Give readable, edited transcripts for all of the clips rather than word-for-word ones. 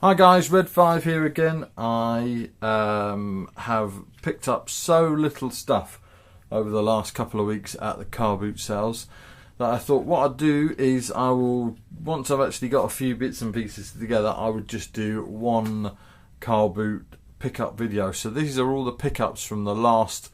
Hi guys, Red5 here again. I have picked up so little stuff over the last couple of weeks at the car boot sales that I thought what I'd do is once I've actually got a few bits and pieces together, I would just do one car boot pickup video. So these are all the pickups from the last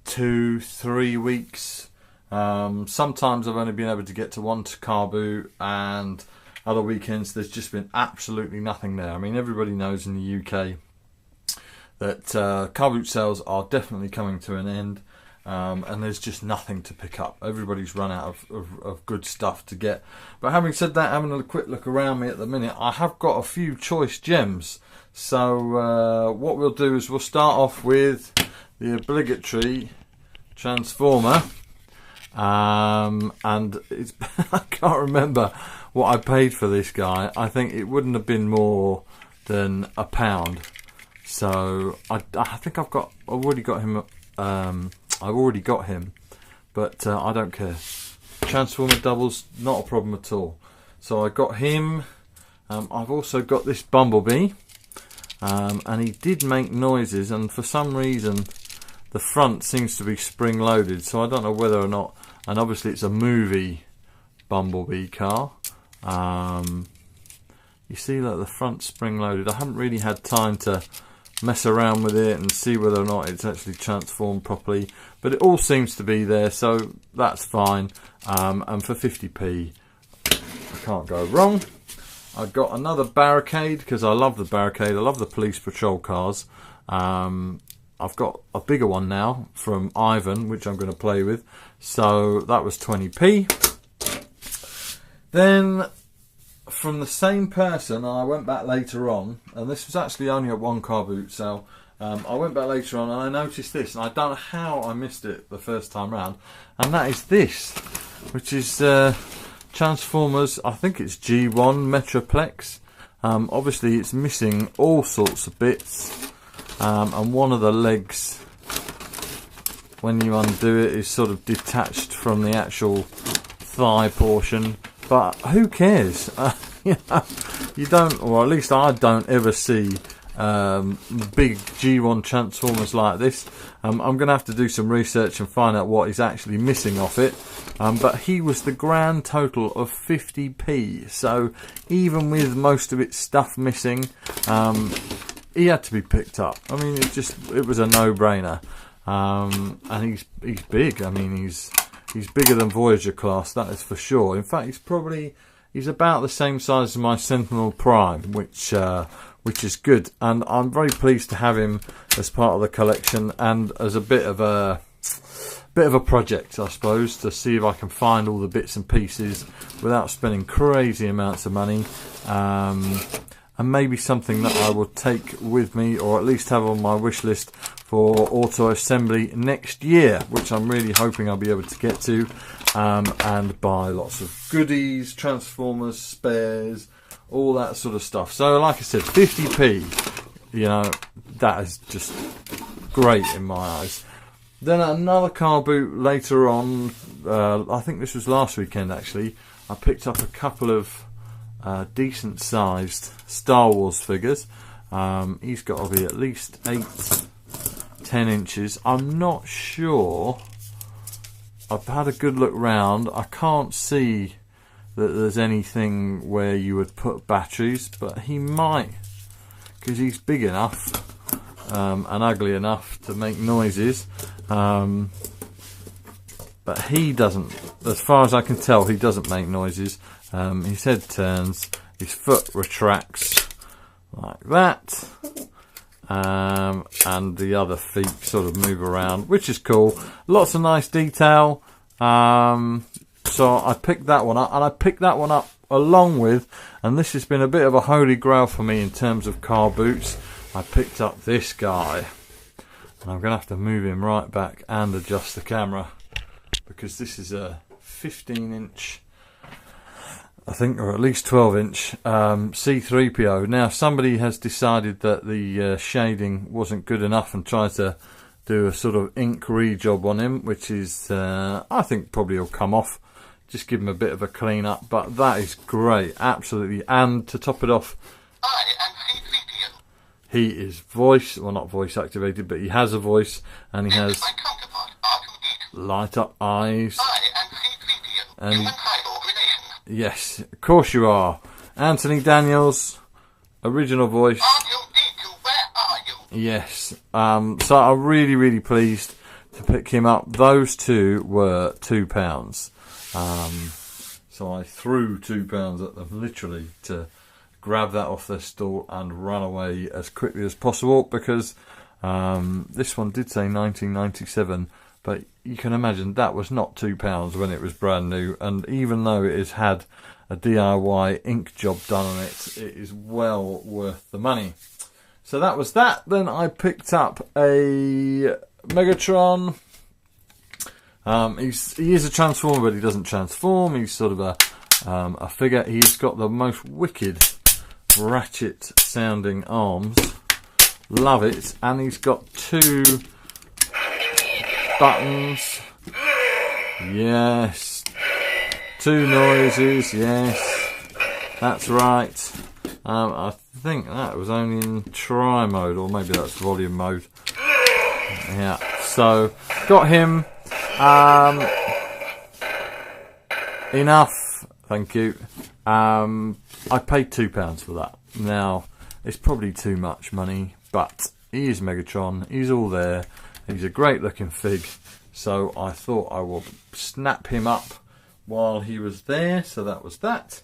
2-3 weeks. Sometimes I've only been able to get to one car boot, and other weekends there's just been absolutely nothing there. I mean, everybody knows in the UK that car boot sales are definitely coming to an end, and there's just nothing to pick up. Everybody's run out of good stuff to get. But having said that, having a quick look around me at the minute, I have got a few choice gems. So what we'll do is we'll start off with the obligatory Transformer. And it's I can't remember what I paid for this guy. I think it wouldn't have been more than £1. So I think I've already got him. I've already got him, but I don't care. Transformer doubles, not a problem at all. So I got him. I've also got this Bumblebee, and he did make noises, and for some reason the front seems to be spring loaded, so I don't know whether or not, and obviously it's a movie Bumblebee car. You see that the front spring loaded. I haven't really had time to mess around with it and see whether or not it's actually transformed properly, but it all seems to be there, so that's fine. And for 50p I can't go wrong. I've got another Barricade because I love the Barricade. I love the police patrol cars. I've got a bigger one now from Ivan, which I'm going to play with. So that was 20p. Then from the same person, I went back later on, and this was actually only at one car boot sale. I went back later on and I noticed this, and I don't know how I missed it the first time round, and that is this, which is Transformers, I think it's G1 Metroplex. Obviously it's missing all sorts of bits. And one of the legs, when you undo it, is sort of detached from the actual thigh portion. But who cares? You don't, or at least I don't ever see big G1 Transformers like this. I'm going to have to do some research and find out what is actually missing off it. But he was the grand total of 50p. So even with most of its stuff missing, he had to be picked up. I mean, it was a no-brainer. And he's big. I mean, he's bigger than Voyager class, that is for sure. In fact, he's about the same size as my Sentinel Prime, which is good. And I'm very pleased to have him as part of the collection, and as a bit of a project, I suppose, to see if I can find all the bits and pieces without spending crazy amounts of money. And maybe something that I will take with me, or at least have on my wish list for auto assembly next year, which I'm really hoping I'll be able to get to, and buy lots of goodies, Transformers, spares, all that sort of stuff. So like I said, 50p, you know, that is just great in my eyes. Then another car boot later on, I think this was last weekend actually, I picked up a couple of decent sized Star Wars figures. He's got to be at least 8-10 inches. I'm not sure. I've had a good look round. I can't see that there's anything where you would put batteries, but he might, because he's big enough and ugly enough to make noises. But he doesn't, as far as I can tell, he doesn't make noises. His head turns, his foot retracts like that, and the other feet sort of move around, which is cool. Lots of nice detail. So I picked that one up, and I picked that one up along with, and this has been a bit of a holy grail for me in terms of car boots, I picked up this guy, and I'm going to have to move him right back and adjust the camera, because this is a 15-inch, I think, or at least 12-inch C3PO. Now, somebody has decided that the shading wasn't good enough and tried to do a sort of ink re-job on him, which is, I think, probably will come off. Just give him a bit of a clean up, but that is great, absolutely. And to top it off, I am C-3PO. He is voice, well not voice activated, but he has a voice, and he has My counterpart, R2-D2. light up eyes. I am C-3PO. And Human cyborg relation. yes, of course you are. Anthony Daniels, original voice. R2-D2, where are you? Yes. So I'm really, really pleased to pick him up. Those two were £2. So I threw £2 at them, literally, to grab that off their stall and run away as quickly as possible, because this one did say 1997, but you can imagine that was not £2 when it was brand new, and even though it has had a DIY ink job done on it, it is well worth the money. So that was that. Then I picked up a Megatron. He is a transformer, but he doesn't transform. He's sort of a figure. He's got the most wicked ratchet sounding arms. Love it. And he's got 2 buttons. Yes. 2 noises. Yes. That's right. I think that was only in try mode, or maybe that's volume mode. Yeah. So got him. Enough, thank you. I paid £2 for that. Now, it's probably too much money, but he is Megatron, he's all there, he's a great looking fig, so I thought I would snap him up while he was there, so that was that.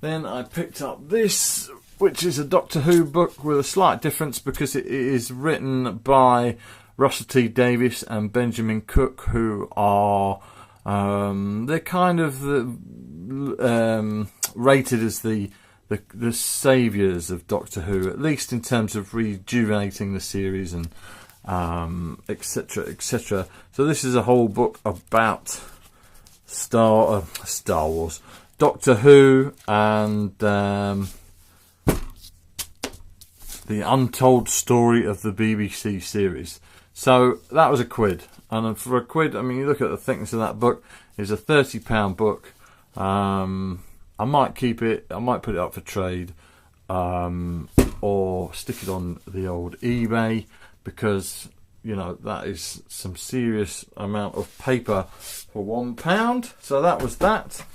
Then I picked up this, which is a Doctor Who book with a slight difference, because it is written by Russell T Davies and Benjamin Cook, who are they're kind of rated as the saviours of Doctor Who, at least in terms of rejuvenating the series and etc, etc. So this is a whole book about Star Wars, Doctor Who, and the untold story of the BBC series. So that was £1, and for £1, I mean, you look at the thickness of that book. It's a £30 book. I might keep it. I might put it up for trade, or stick it on the old eBay, because you know that is some serious amount of paper for £1. So that was that.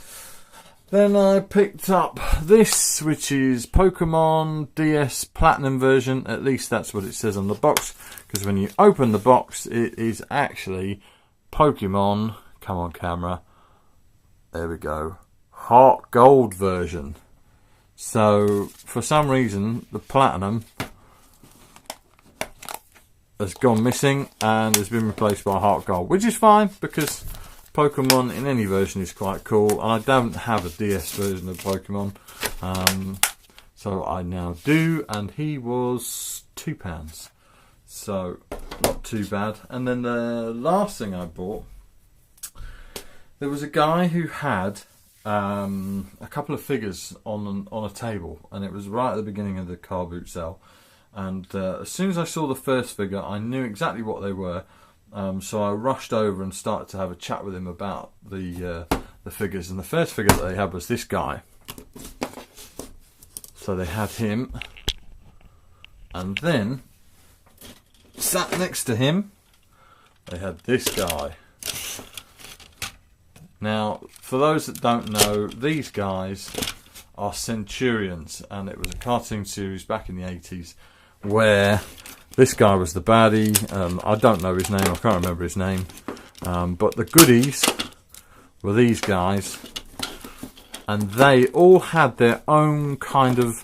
Then I picked up this, which is Pokemon DS Platinum version. At least that's what it says on the box, because when you open the box, it is actually Pokemon. Come on, camera. There we go. Heart Gold version. So, for some reason, the Platinum has gone missing and has been replaced by Heart Gold, which is fine, because Pokemon in any version is quite cool, and I don't have a DS version of Pokemon, so I now do, and he was £2, so not too bad. And then the last thing I bought, there was a guy who had a couple of figures on a table, and it was right at the beginning of the car boot sale, and as soon as I saw the first figure, I knew exactly what they were. So I rushed over and started to have a chat with him about the figures. And the first figure that they had was this guy. So they had him, and then sat next to him, they had this guy. Now, for those that don't know, these guys are Centurions, and it was a cartoon series back in the 80s where this guy was the baddie. I don't know his name, I can't remember his name. But the goodies were these guys. And they all had their own kind of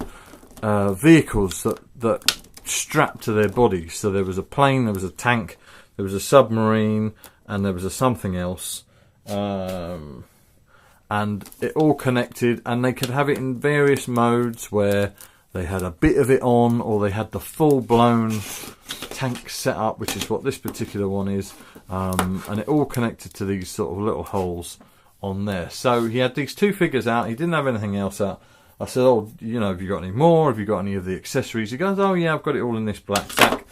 vehicles that strapped to their bodies. So there was a plane, there was a tank, there was a submarine, and there was a something else. And it all connected, and they could have it in various modes where they had a bit of it on, or they had the full-blown tank set up, which is what this particular one is, and it all connected to these sort of little holes on there. So he had these 2 figures out, he didn't have anything else out. I said, oh, you know, have you got any more? Have you got any of the accessories? He goes, oh yeah, I've got it all in this black sack.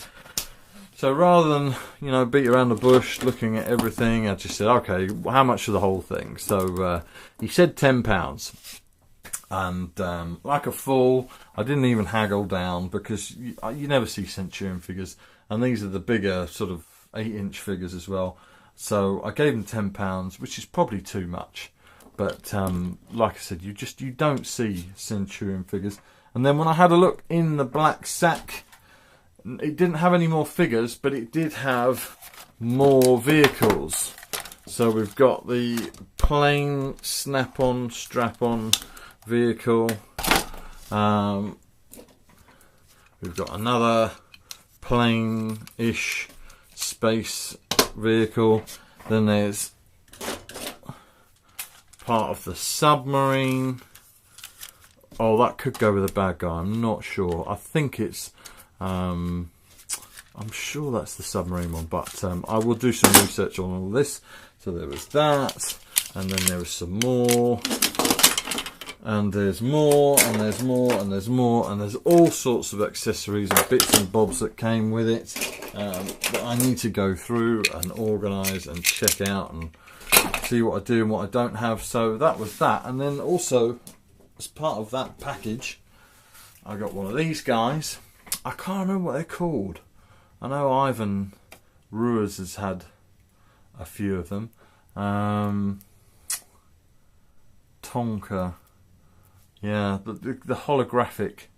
So rather than, you know, beat around the bush looking at everything, I just said, okay, how much for the whole thing? So he said £10. And like a fool, I didn't even haggle down, because you never see Centurion figures, and these are the bigger sort of 8-inch figures as well. So I gave them £10, which is probably too much. But like I said, you don't see Centurion figures. And then when I had a look in the black sack, it didn't have any more figures, but it did have more vehicles. So we've got the plain snap-on, strap-on vehicle. We've got another plain-ish space vehicle. Then there's part of the submarine. Oh, that could go with a bad guy. I'm not sure. I think it's I'm sure that's the submarine one, but I will do some research on all this. So there was that, and then there was some more, and there's more, and there's more, and there's more, and there's all sorts of accessories and bits and bobs that came with it that I need to go through and organise and check out and see what I do and what I don't have. So that was that. And then also, as part of that package, I got one of these guys. I can't remember what they're called. I know Ivan Ruiz has had a few of them. Tonka. Yeah, the holographic.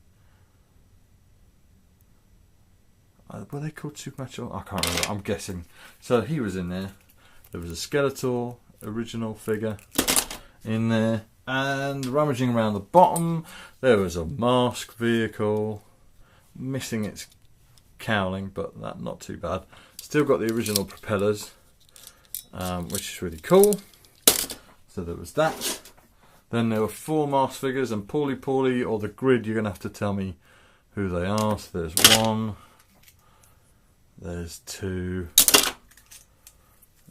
Were they called Supernatural? I can't remember. I'm guessing. So he was in there. There was a Skeletor original figure in there. And rummaging around the bottom, there was a mask vehicle. Missing its cowling, but that not too bad. Still got the original propellers, which is really cool. So there was that. Then there were 4 mask figures, and Paulie or the grid, you're going to have to tell me who they are. So there's 1, there's 2,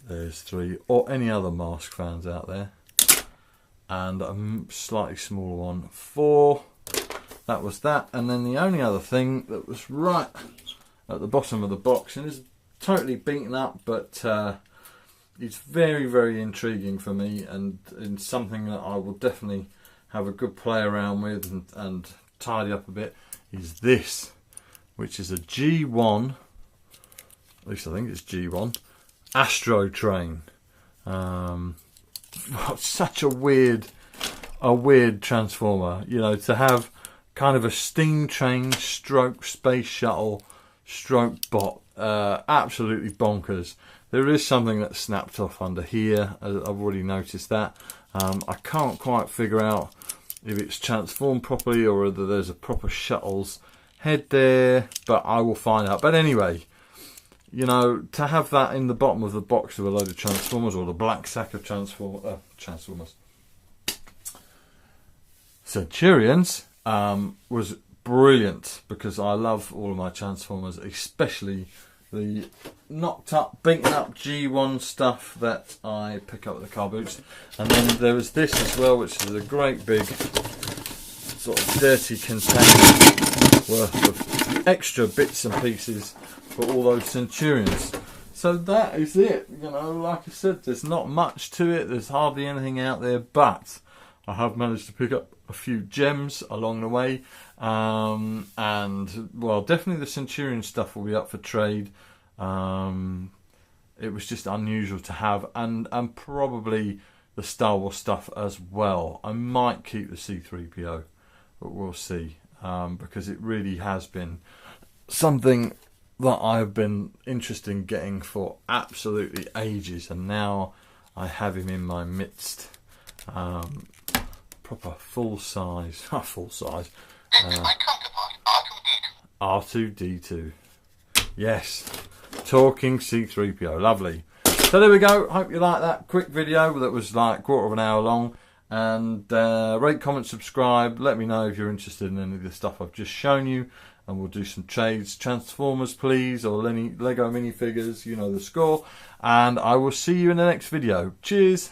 there's 3, or any other mask fans out there. And a slightly smaller one, 4. That was that. And then the only other thing that was right at the bottom of the box, and is totally beaten up, but it's very, very intriguing for me, and something that I will definitely have a good play around with and tidy up a bit, is this, which is a G1, at least I think it's G1, Astro Train. Such a weird transformer, you know, to have kind of a steam train stroke space shuttle stroke bot. Absolutely bonkers. There is something that snapped off under here. I've already noticed that. I can't quite figure out if it's transformed properly or whether there's a proper shuttle's head there, but I will find out. But anyway, you know, to have that in the bottom of the box with a load of Transformers, or the black sack of Transformers, Centurions, was brilliant, because I love all of my Transformers, especially the knocked up, beaten up G1 stuff that I pick up at the car boots. And then there was this as well, which is a great big sort of dirty container worth of extra bits and pieces for all those Centurions. So that is it. You know, like I said, there's not much to it. There's hardly anything out there, but I have managed to pick up a few gems along the way. And, well, definitely the Centurion stuff will be up for trade. It was just unusual to have. And probably the Star Wars stuff as well. I might keep the C-3PO, but we'll see. Because it really has been something that I've been interested in getting for absolutely ages, and now I have him in my midst. Proper full size, full size. This is my counterpart, R2-D2. R2-D2. Yes, talking C-3PO, lovely. So there we go. Hope you like that quick video that was like quarter of an hour long. And rate, comment, subscribe. Let me know if you're interested in any of the stuff I've just shown you, and we'll do some trades. Transformers, please, or any Lego minifigures. You know the score. And I will see you in the next video. Cheers.